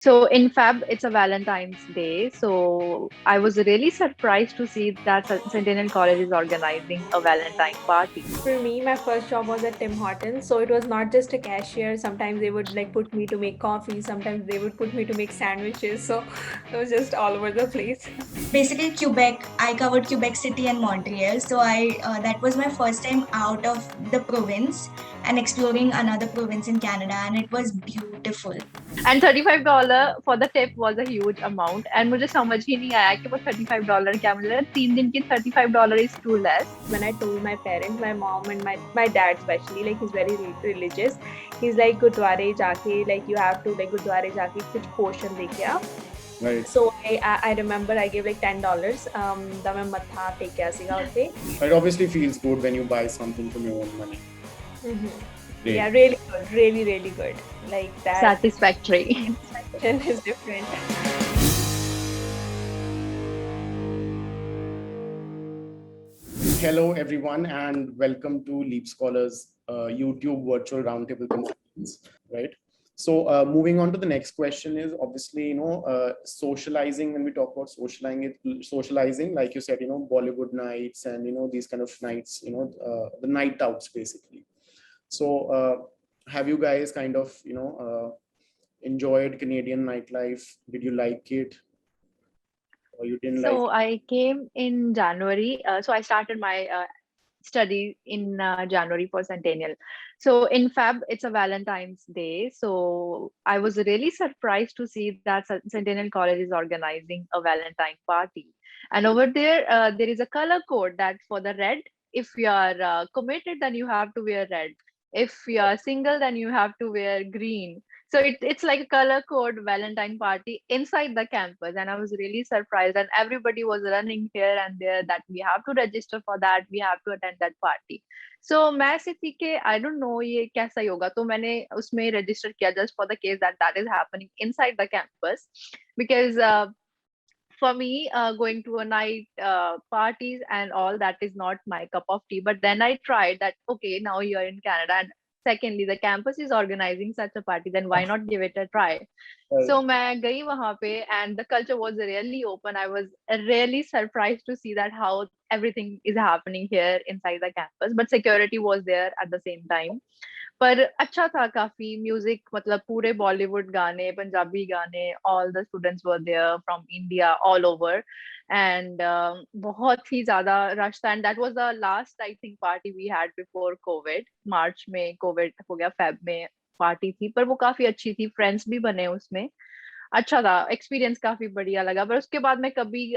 So in Feb, it's a Valentine's Day. So I was really surprised to see that Centennial College is organizing a Valentine party. For me, my first job was at Tim Hortons. So it was not just a cashier. Sometimes they would like put me to make coffee. Sometimes they would put me to make sandwiches. So it was just all over the place. Basically Quebec. I covered Quebec City and Montreal, so I that was my first time out of the province and exploring another province in Canada, and it was beautiful. And $35 for the tip was a huge amount. And मुझे समझ ही नहीं आया कि वो $35 क्या मुझे लगा 3 दिन की $35 is too less. When I told my parents, my mom and my dad especially, like he's very religious. He's like Gurdware jaake, like you have to like Gurdware jaake kuch portion dekhe aa. Right. So I remember I gave like $10. Da main matha tekya siga utte. It obviously feels good when you buy something from your own money. Mm-hmm. Great. Yeah, really good, really good. Like that Satisfactory. satisfaction is different. Hello, everyone, and welcome to LeapScholar's YouTube virtual roundtable conference. Right. So, moving on to the next question is obviously, socializing. When we talk about socializing, like you said, Bollywood nights and these kind of nights, the night outs basically. So, have you guys kind of enjoyed Canadian nightlife? Did you like it, or you didn't like? So I came in January. So I started my study in January for Centennial. So in Feb, it's a Valentine's Day. So I was really surprised to see that Centennial College is organizing a Valentine party. And over there, there is a color code that for the red, if you are committed, then you have to wear red. If you are single, then you have to wear green. So it's like a color code Valentine party inside the campus. And I was really surprised. And everybody was running here and there that we have to register for that. We have to attend that party. So मैं ऐसी थी कि I don't know ये कैसा ही होगा. तो मैंने उसमें register किया just for the case that that is happening inside the campus. Because for me, going to a night parties and all that is not my cup of tea. But then I tried that, okay, now you're in Canada. And secondly, the campus is organizing such a party, then why not give it a try? So मैं गई वहाँ पे and the culture was really open. I was really surprised to see that how everything is happening here inside the campus. But security was there at the same time. पर अच्छा था काफी music मतलब पूरे बॉलीवुड गाने पंजाबी गाने all the students were there from India all over and बहुत ही ज्यादा रश था and that was the last I think party we had before covid March में कोविड हो गया फेब में पार्टी थी पर वो काफी अच्छी थी फ्रेंड्स भी बने उसमें अच्छा था एक्सपीरियंस काफी बढ़िया लगा पर उसके बाद मैं कभी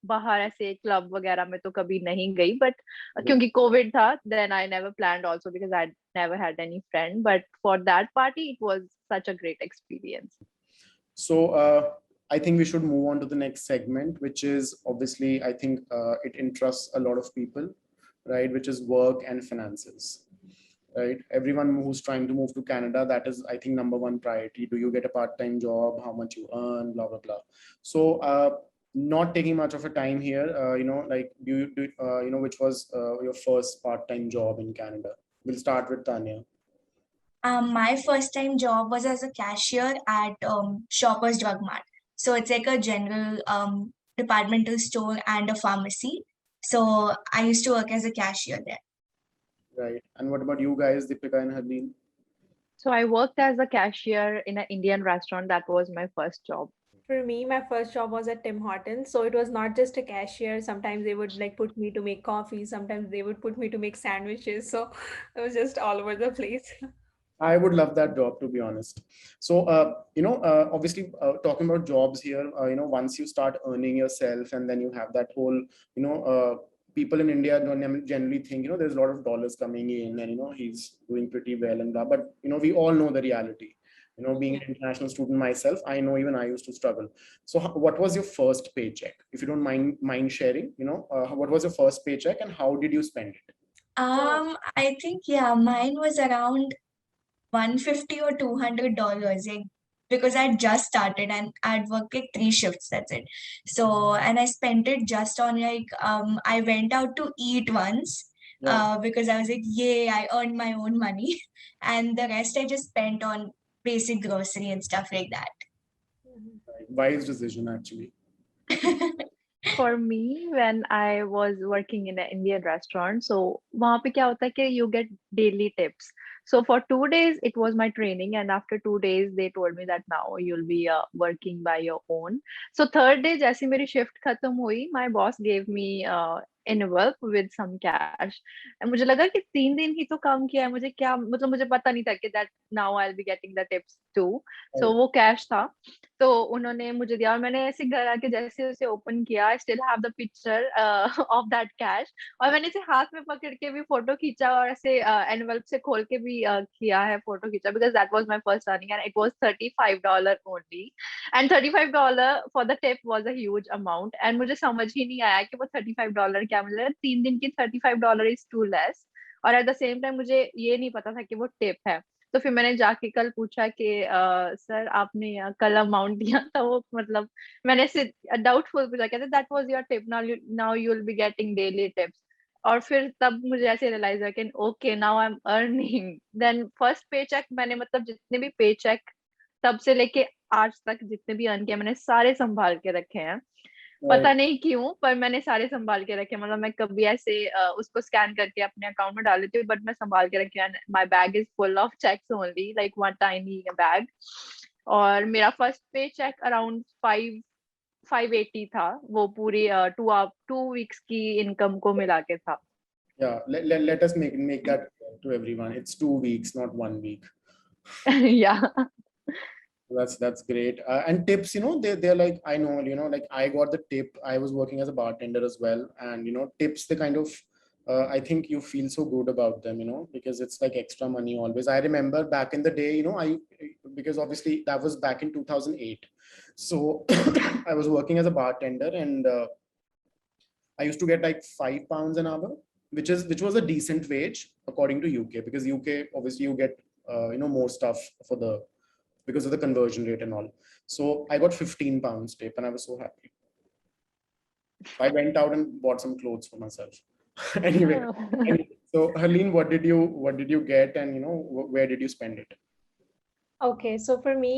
बाहर ऐसे क्लब वगैरह में तो कभी नहीं गई बट क्योंकि कोविड था then I never planned also because I never had any friend but for that party it was such a great experience. So I think we should move on to the next segment, which is obviously I think it interests a lot of people, right, which is work and finances, right? Everyone who's trying to move to Canada, that is I think number one priority. Do you get a part-time job, how much you earn, blah blah blah. So not taking much of a time here, like which was your first part-time job in Canada? We'll start with Tania. My first time job was as a cashier at Shoppers Drug Mart. So it's like a general departmental store and a pharmacy. So I used to work as a cashier there. Right. And what about you guys, Deepika and Harleen? So I worked as a cashier in an Indian restaurant. That was my first job. For me, my first job was at Tim Hortons. So it was not just a cashier. Sometimes they would like put me to make coffee. Sometimes they would put me to make sandwiches. So it was just all over the place. I would love that job, to be honest. So, obviously, talking about jobs here, once you start earning yourself and then you have that whole, people in India don't generally think, there's a lot of dollars coming in and, he's doing pretty well and blah. But, we all know the reality. Being an international student myself, I know even I used to struggle. So what was your first paycheck? If you don't mind sharing, what was your first paycheck and how did you spend it? I think, mine was around $150 or $200, like, because I just started and I'd worked like 3 shifts, that's it. So, and I spent it just on like, I went out to eat once. Because I was like, yay, I earned my own money. And the rest I just spent on basic grocery and stuff like that. Wise decision, actually. For me, when I was working in an Indian restaurant, so वहाँ पे क्या होता है कि you get daily tips. So for 2 days, it was my training, and after 2 days, they told me that now you'll be working by your own. So third day, जैसे मेरी shift खत्म हुई, my boss gave me envelope with some cash. And मुझे लगा कि 3 दिन ही तो काम किया है, मुझे क्या मतलब मुझे पता नहीं था कि that now I'll be getting the tips too. So वो cash था. तो उन्होंने मुझे दिया और मैंने ऐसे घर आके जैसे उसे ओपन किया, I still have the picture of that cash, और मैंने इसे हाथ में पकड़ के भी फोटो खींचा और ऐसे एनवलप से खोल के भी किया है, फोटो खींचा, because that was my first earning and it was $35 only, and $35 for the tip was a huge amount, and मुझे समझ ही नहीं आया कि वो $35 क्या, मतलब 3 दिन की $35 इज टू लेस, और एट द सेम टाइम मुझे ये नहीं पता था कि वो टिप है। तो फिर मैंने जाके कल पूछा कि सर आपने कल अमाउंट दिया था वो, मतलब मैंने ऐसे डाउटफुल पूछा, कहते that was your tip, now you will be getting daily tips. और फिर तब मुझे ऐसे रियलाइज हुआ कि okay now I am earning. Then first pay cheque मैंने, मतलब जितने भी पे चेक तब से लेके आज तक जितने भी अर्न किए मैंने सारे संभाल के रखे हैं, पता नहीं क्यों पर मैंने सारे संभाल के रखे, मतलब मैं कभी ऐसे उसको स्कैन करके अपने अकाउंट में डाल देती हूँ, बट मैं संभाल के रखे, my bag is full of cheques only, like one tiny bag. और मेरा फर्स्ट पे चेक अराउंड 580 था, वो पूरी 2 वीक्स की इनकम को मिला के था। Yeah, let us make that clear to everyone. It's 2 weeks, not 1 week. Yeah. That's great. And tips, they're like, I know, like I got the tip. I was working as a bartender as well, and tips, they kind of, I think you feel so good about them, because it's like extra money always. I remember back in the day, because obviously that was back in 2008. So I was working as a bartender, and I used to get like £5 an hour, which was a decent wage according to UK, because UK obviously you get more stuff because of the conversion rate and all. So I got £15 tip, and I was so happy. I went out and bought some clothes for myself. anyway, so Harleen, what did you get, and where did you spend it? Okay, so for me,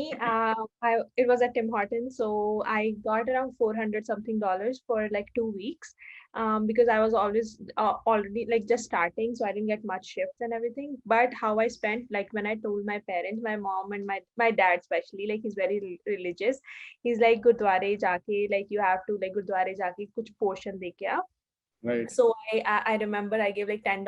it was at Tim Hortons, so I got around 400 something dollars for like 2 weeks, because I was always already like just starting, so I didn't get much shifts and everything. But how I spent, like when I told my parents, my mom and my dad especially, like he's very religious, he's like Gurdware jaake, like you have to like Gurdware jaake kuch portion deke aa. Right. So I remember I gave like $10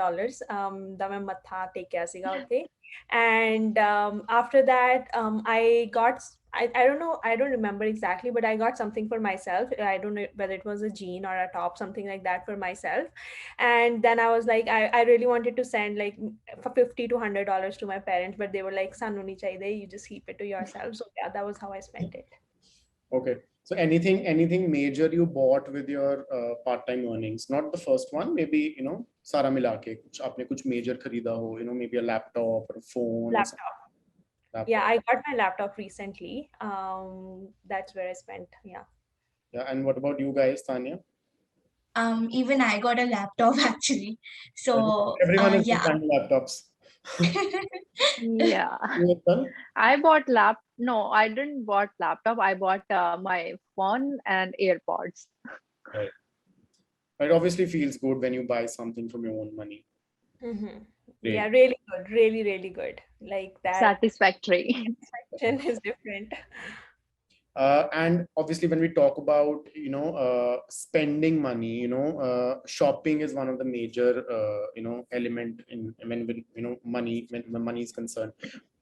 da main matha take ke asiga utte. And after that I got I don't know, I don't remember exactly, but I got something for myself. I don't know whether it was a jean or a top, something like that for myself. And then I was like, I really wanted to send like for $50 to $100 to my parents, but they were like, "Sanu nahi chahiye, you just keep it to yourself." So yeah, that was how I spent it. Okay. So anything major you bought with your part-time earnings? Not the first one, maybe सारा मिला के कुछ आपने कुछ major खरीदा हो, maybe a laptop or a phone or something. Laptop. Yeah, I got my laptop recently. That's where I spent. Yeah. Yeah, and what about you guys, Tanya? Even I got a laptop actually. So Everyone is yeah. buying laptops. Yeah. I didn't bought laptop. I bought my phone and AirPods. Right. It obviously feels good when you buy something from your own money. Mm-hmm. Yeah, really good. Really, really good. Like that. Satisfactory. Satisfaction is different. And obviously when we talk about spending money, shopping is one of the major element in when money, when money is concerned.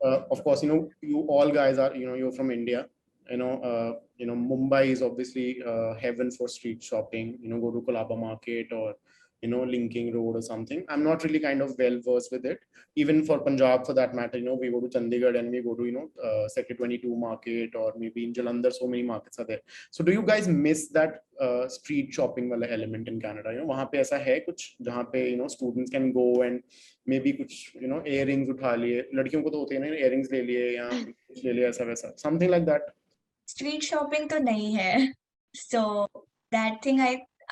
Of course, you all guys are, you're from India. Mumbai is obviously heaven for street shopping. Go to Colaba Market or Linking Road or something. I'm not really kind of well versed with it. Even for Punjab, for that matter, we go to Chandigarh and we go to Sector 22 market, or maybe in Jalandhar, so many markets are there. So do you guys miss that street shopping wala element in Canada? वहाँ पे ऐसा है कुछ जहाँ पे students can go and maybe कुछ earrings उठा लिए, लड़कियों को तो होते हैं ना earrings ले लिए या कुछ ले लिए ऐसा वैसा, something like that. Street shopping तो नहीं है, so that thing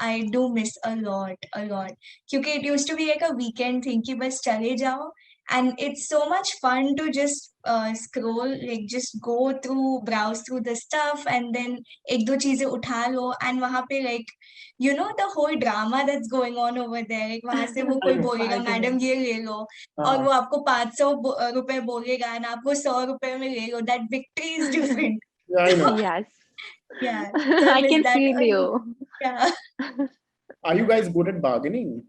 I do miss a lot, क्योंकि it used to be like a weekend thing कि बस चले जाओ and it's so much fun to just scroll, like just go through, browse through the stuff, and then एक दो चीजें उठा लो, and वहाँ पे like you know the whole drama that's going on over there, like वहाँ से वो I कोई know. बोलेगा मैडम ये ले लो, और वो आपको 500 रुपए बोलेगा and आपको 100 रुपए में ले लो. That victory is different. Yeah, I know. Yes. Yeah, so I I miss can that. feel you. Yeah, Are you guys good at bargaining?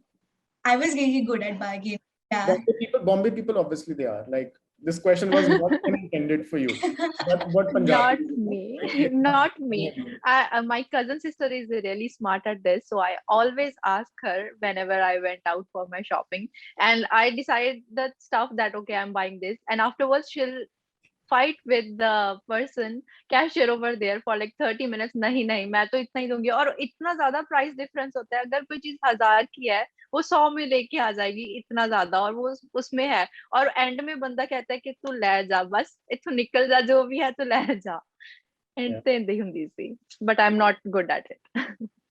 I was really good at bargaining. Yeah. Bombay people, obviously they are. Like, this question was not even intended for you. But what Punjabi? Not me. Not me. My cousin sister is really smart at this, so I always ask her whenever I went out for my shopping, and I decide that stuff that okay, I'm buying this, and afterwards she'll fight with the person cashier over there for like 30 minutes. नहीं नहीं मैं तो इतना ही दूंगी, और इतना ज्यादा price difference होता है, अगर कोई चीज 1000 की है वो 100 में लेके आ जाएगी, इतना ज्यादा, और वो उसमें है, और एंड में बंदा कहता है कि तू ले जा, बस इथों निकल जा, जो भी है तू ले जा. Yeah. And they ਹੁੰਦੀ ਸੀ, but I'm not good at it.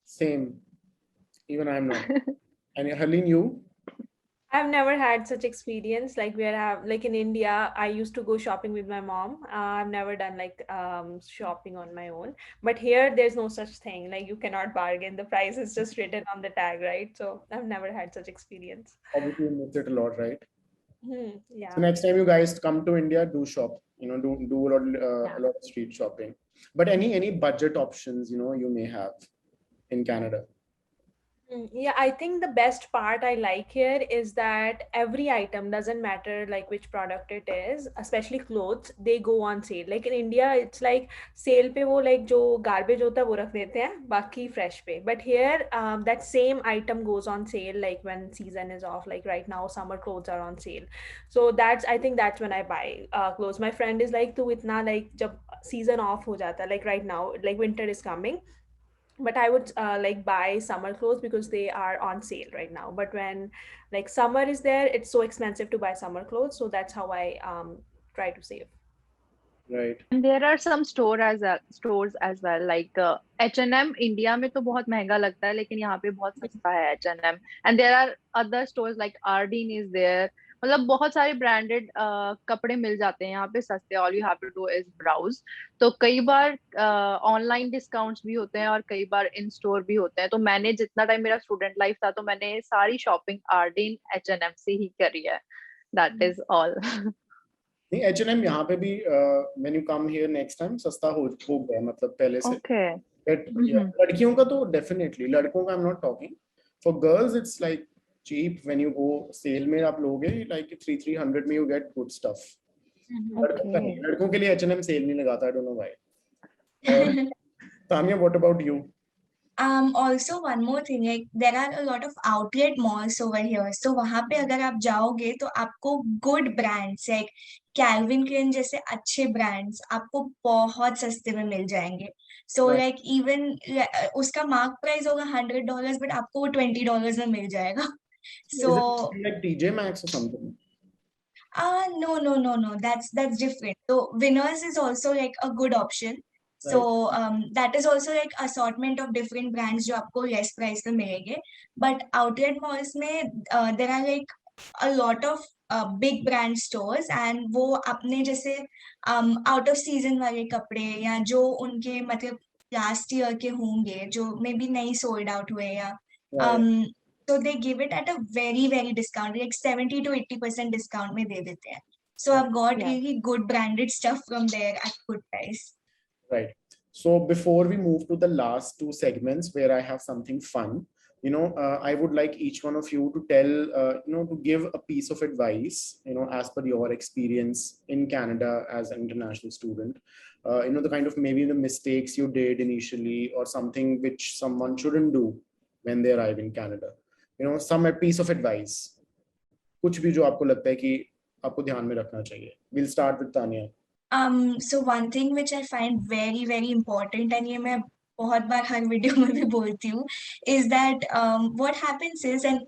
Same. Even I'm not. And Harleen, you? I've never had such experience like where I have like in India I used to go shopping with my mom. I've never done like shopping on my own, but here there's no such thing, like you cannot bargain, the price is just written on the tag, right? So I've never had such experience. Obviously, you miss it a lot, right? Yeah. So next time you guys come to India, do shop. You know, do a lot of street shopping. But any budget options, you know, you may have in Canada. Yeah, I think the best part I like here is that every item, doesn't matter like which product it is, especially clothes, they go on sale. Like in India, it's like sale pe wo like jo garbage hota hai wo rakh dete hain, baki fresh pe. But here, that same item goes on sale like when season is off. Like right now, summer clothes are on sale. So I think that's when I buy clothes. My friend is like, tu itna like jab season off ho jata hai, like right now, like winter is coming. But I would like buy summer clothes because they are on sale right now. But when like summer is there, it's so expensive to buy summer clothes. So that's how I try to save. Right. And there are some stores as well, like H&M. India में तो बहुत महंगा लगता है, लेकिन यहाँ पे बहुत सस्ता है H&M. And there are other stores like Ardeen is there. मतलब बहुत सारे ब्रांडेड कपड़े मिल जाते हैं यहाँ पे सस्ते. All you have to do is browse. तो कई बार ऑनलाइन डिस्काउंट्स भी होते हैं और कई बार इन स्टोर भी होते हैं. तो मैंने जितना टाइम मेरा स्टूडेंट लाइफ था, तो मैंने सारी शॉपिंग आर्डीन H&M से ही करी है. That is all. नहीं, H&M यहाँ पे भी when you come here next time सस्ता हो गया, मतलब पहले से. Okay. लड़कियों का तो definitely, लड़कों का I'm not talking. For girls it's like cheap. When you go sale में आप लोगे like 300 में you get good stuff. लड़कों के लिए H&M sale नहीं लगाता. I don't know why. Tania, what about you? Also one more thing, like there are a lot of outlet malls over here. So वहाँ पे अगर आप जाओगे तो आपको good brands like Calvin Klein जैसे अच्छे brands आपको बहुत सस्ते में मिल जाएंगे. So like even उसका mark price होगा $100, but आपको वो $20 में मिल जाएगा. So is it like TJ Maxx or something? No. That's different. So Winners is also like a good option. So that is also like assortment of different brands जो आपको less price में मिलेंगे. But outlet malls में there are like a lot of big brand stores, and वो अपने जैसे out of season वाले कपड़े या जो उनके मतलब last year के होंगे जो maybe नहीं sold out हुए या so they give it at a very very discount, like 70 to 80% discount में दे देते हैं. So I've got really good branded stuff from there at good price. Right. So before we move to the last two segments where I have something fun, you know, I would like each one of you to tell, you know, to give a piece of advice, you know, as per your experience in Canada as an international student, you know, the kind of maybe the mistakes you did initially or something which someone shouldn't do when they arrive in Canada. You know, some piece of advice. कुछ भी जो आपको लगता है कि आपको ध्यान में रखना चाहिए. We'll start with Tania. So one thing which I find very very important, and ये मैं बहुत बार हर वीडियो में भी बोलती हूँ, is that what happens is, and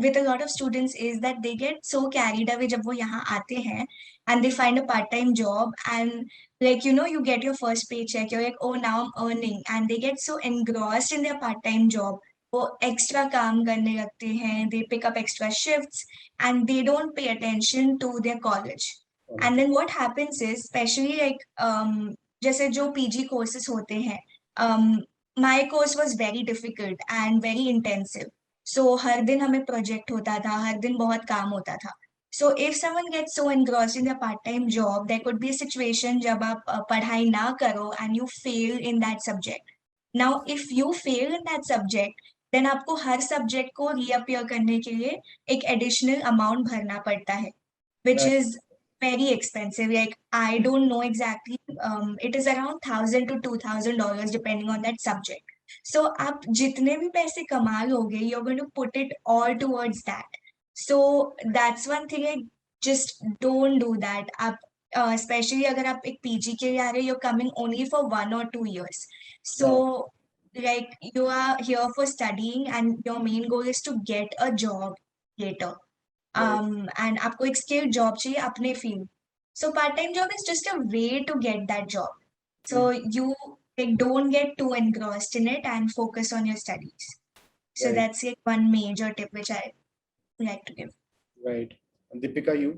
with a lot of students, is that they get so carried away जब वो यहाँ आते हैं and they find a part-time job, and like, you know, you get your first paycheck, you're like, oh now I'm earning, and they get so engrossed in their part-time job. वो extra काम करने लगते हैं, they pick up extra shifts and they don't pay attention to their college. And then what happens is, especially like जैसे जो PG courses होते हैं, my course was very difficult and very intensive. So हर दिन हमें project होता था, हर दिन बहुत काम होता था. So if someone gets so engrossed in their part-time job, there could be a situation जब आप पढ़ाई ना करो and you fail in that subject. Now, if you fail in that subject, then आपको हर subject को reappear करने के लिए एक additional amount भरना पड़ता है, which Right. is very expensive. Like I don't know exactly. It is around $1,000 to $2,000 depending on that subject. So आप जितने भी पैसे कमा लोगे, you're going to put it all towards that. So that's one thing. Like, just don't do that. आप especially अगर आप एक PG के लिए आ रहे हो, you're coming only for 1 or 2 years. So like you are here for studying and your main goal is to get a job later. And आपको एक skilled job चाहिए अपने field. So part-time job is just a way to get that job. So you like don't get too engrossed in it and focus on your studies. So Right. that's like one major tip which I like to give. Right. And Deepika, you?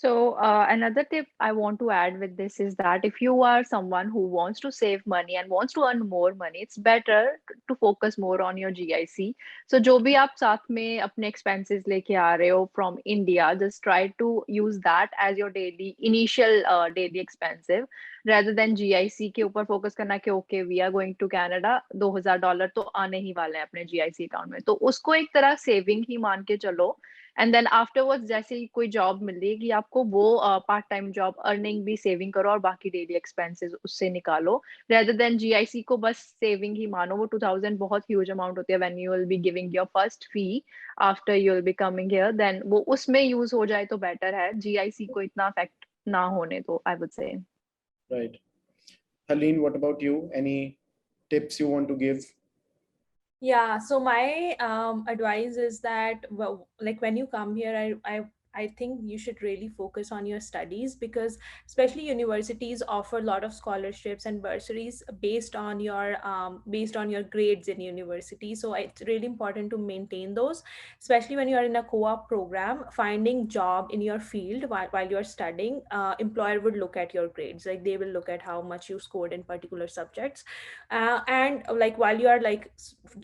So another tip I want to add with this is that if you are someone who wants to save money and wants to earn more money, it's better to focus more on your GIC. So जो भी आप साथ में अपने expenses लेके आ रहे हो from India, just try to use that as your daily initial daily expensive rather than GIC के ऊपर focus करना कि okay we are going to Canada, $2,000 तो आने ही वाले हैं अपने GIC account में, तो उसको एक तरह saving ही मान के चलो. एंड देन आफ्टरवर्ड्स जैसे ही कोई जॉब मिलेगी आपको, वो पार्ट टाइम जॉब अर्निंग भी सेविंग करो और बाकी डेली एक्सपेंसेस उससे निकालो, रेदर देन जीआईसी को बस सेविंग ही मानो. वो 2000 बहुत ह्यूज अमाउंट होती है when you will be giving your first fee after you will be coming here, then वो उसमें यूज हो जाए तो बेटर है. जीआईसी को इतना अफेक्ट ना होने दो, I would say. Right. Harleen, what about you? Any tips you want to give? Yeah, so my advice is that, well, like when you come here, I think you should really focus on your studies, because especially universities offer a lot of scholarships and bursaries based on your grades in university. So it's really important to maintain those, especially when you are in a co-op program. Finding job in your field while you're studying, employer would look at your grades. Like they will look at how much you scored in particular subjects, and like while you are like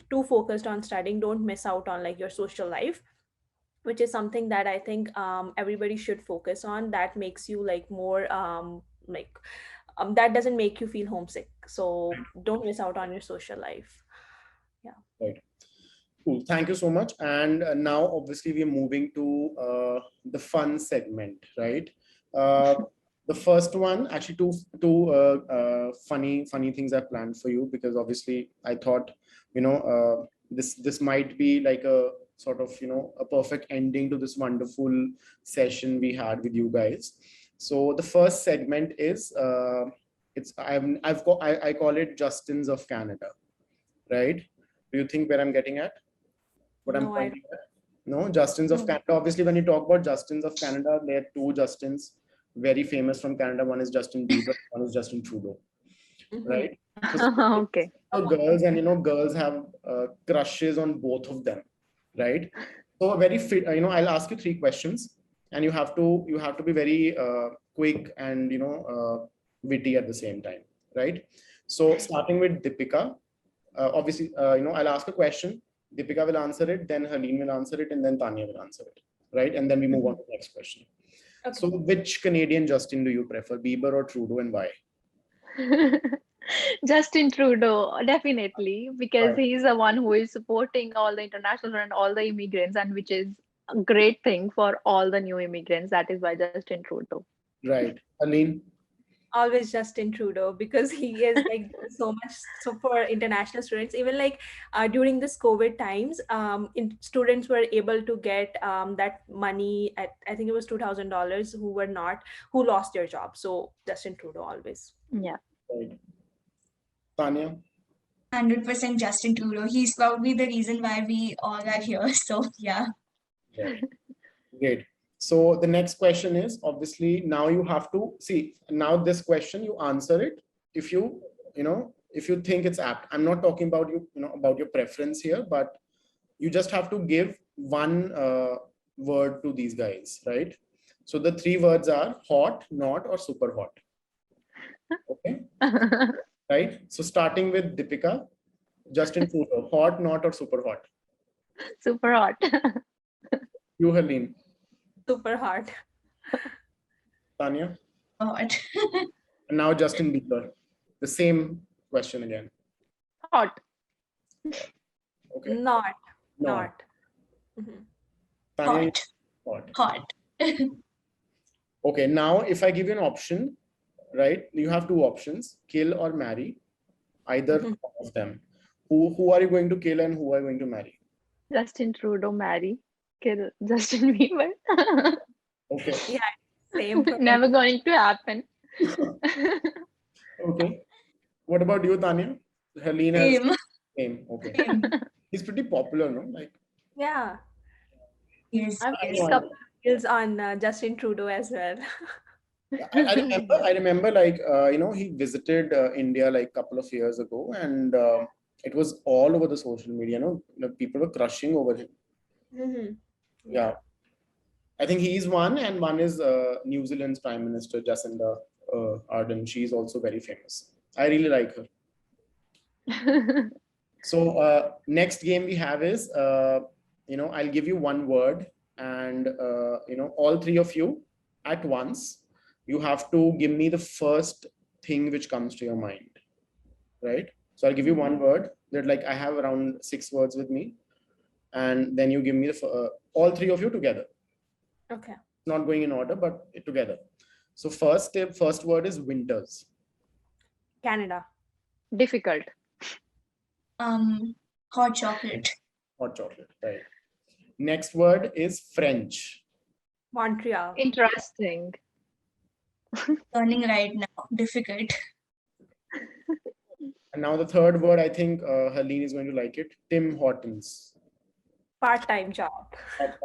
too focused on studying, don't miss out on like your social life, which is something that I think everybody should focus on. That makes you like more that doesn't make you feel homesick. So don't miss out on your social life. Yeah. Right. Cool. Thank you so much. And now, obviously, we are moving to the fun segment, right? The first one, actually, two funny things I planned for you, because obviously I thought, this might be like a sort of a perfect ending to this wonderful session we had with you guys. So the first segment is I call it Justins of Canada, right? Do you think where I'm getting at? What I'm pointing at? No, Justins of Canada. Obviously, when you talk about Justins of Canada, there are two Justins very famous from Canada. One is Justin Bieber, one is Justin Trudeau, right? So, Okay. girls, and girls have crushes on both of them, right? So very fit. I'll ask you three questions, and you have to be very quick and witty at the same time, right? So starting with Deepika, obviously, I'll ask a question. Deepika will answer it, then Harleen will answer it, and then Tania will answer it, right? And then we move on to the next question. Okay. So which Canadian Justin do you prefer, Bieber or Trudeau, and why? Justin Trudeau, definitely, because Right. he's the one who is supporting all the international and all the immigrants, and which is a great thing for all the new immigrants. That is why Justin Trudeau. Right. Harleen? Always Justin Trudeau, because he is like so much so for international students. Even like during this COVID times, students were able to get that money at, I think it was $2,000, who lost their job. So Justin Trudeau always. Yeah. Right. Tania? 100% Justin Trudeau. He's probably the reason why we all are here. So yeah. Right. Great. So the next question is, obviously now you have to see, now this question you answer it if you if you think it's apt. I'm not talking about about your preference here, but you just have to give one word to these guys, right? So the three words are hot, not, or super hot. Okay, right? So starting with Deepika, Justin Trudeau, hot, not, or super hot? Super hot. You, Harleen. Super hard. Tania. God. And now Justin Bieber. The same question again. Hot. Okay. Not. Not. Mhm. Tania, Hot. hot. Hot. Okay, now if I give you an option, right? You have two options, kill or marry, either Mhm. of them. Who are you going to kill and who are you going to marry? Justin Trudeau marry. Kill Justin Bieber. Okay. Yeah, same. for me. Never going to happen. Okay. What about you, Tania? Helena has Same. same. Okay. Same. He's pretty popular, no? Like, Yeah, Yes, I've yes. seen a couple of reels on Justin Trudeau as well. I remember like, he visited India like a couple of years ago, and it was all over the social media, people were crushing over him. Mhm. Yeah. I think he's one, and one is New Zealand's Prime Minister, Jacinda Ardern. She's also very famous. I really like her. So next game we have is, I'll give you one word, and all three of you at once, you have to give me the first thing which comes to your mind, right? So I'll give you one word that, like, I have around 6 words with me, and then you give me all three of you together. Okay. Not going in order, but together. So first word is winters. Canada. Difficult. Hot chocolate. Hot chocolate, right? Next word is French. Montreal. Interesting. Learning right now. Difficult. And now the third word, I think Harleen is going to like it. Tim Hortons. Part-time job.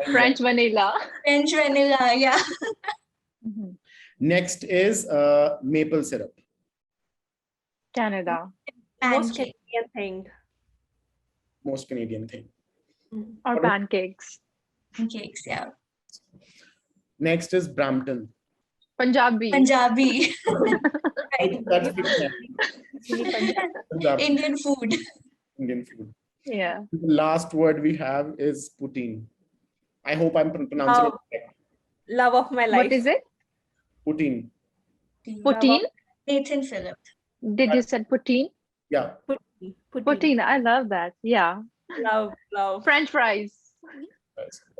French vanilla. French vanilla. Yeah. Mhm. Next is maple syrup. Canada. Most Pancake. Canadian thing. Most Canadian thing. Mhm. Or What about- pancakes. Pancakes. Yeah. Next is Brampton. Punjabi. Punjabi. That's big time. Actually, Punjab. Punjab, Indian food. Indian food. Yeah. The last word we have is poutine. I hope I'm pronouncing it Love, correct. love of my life. What is it? Poutine. Love Poutine? Nathan Phillip. Did you said poutine? Yeah. Poutine. Poutine. I love that. Yeah. Love. French fries.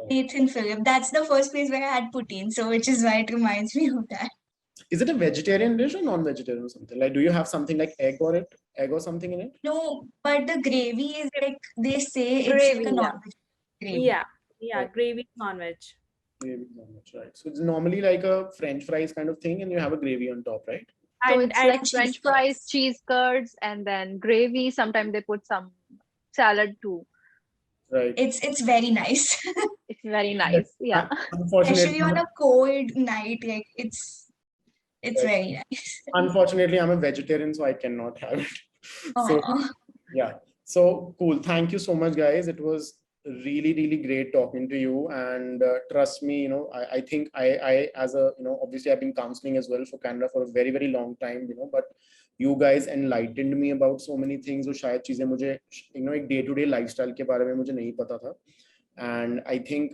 Nathan Phillip. That's the first place where I had poutine, so which is why it reminds me of that. Is it a vegetarian dish or non-vegetarian or something? Like, do you have something like egg or something in it? No, but the gravy is like they say it's Gravy, like a yeah. non-veg gravy. Yeah. Right. Gravy non-veg. Gravy sandwich, right? So it's normally like a French fries kind of thing, and you have a gravy on top, right? So And, it's and like cheese French curds. fries, cheese curds, and then gravy. Sometimes they put some salad too. Right. It's very nice. It's very nice. Yeah. Unfortunately, Especially on a cold night, like it's very nice. unfortunately, I'm a vegetarian, so I cannot have it. So Aw. yeah. So cool. Thank you so much, guys. It was really, really great talking to you. And trust me, I think I as a, obviously I've been counseling as well for Canada for a very, very long time, but you guys enlightened me about so many things. जो शायद चीजें मुझे, एक day-to-day lifestyle के बारे में मुझे नहीं पता था. And I think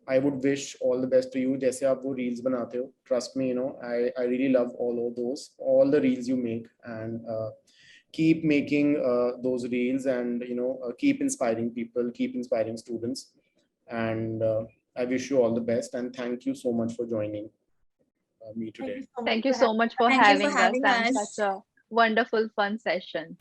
I would wish all the best to you. जैसे आप वो reels बनाते हो, trust me, I really love all of those, all the reels you make, and keep making those reels, and keep inspiring people, keep inspiring students, and I wish you all the best, and thank you so much for joining me today. Thank you so much for Thank you for having us having and us. such a wonderful, fun session.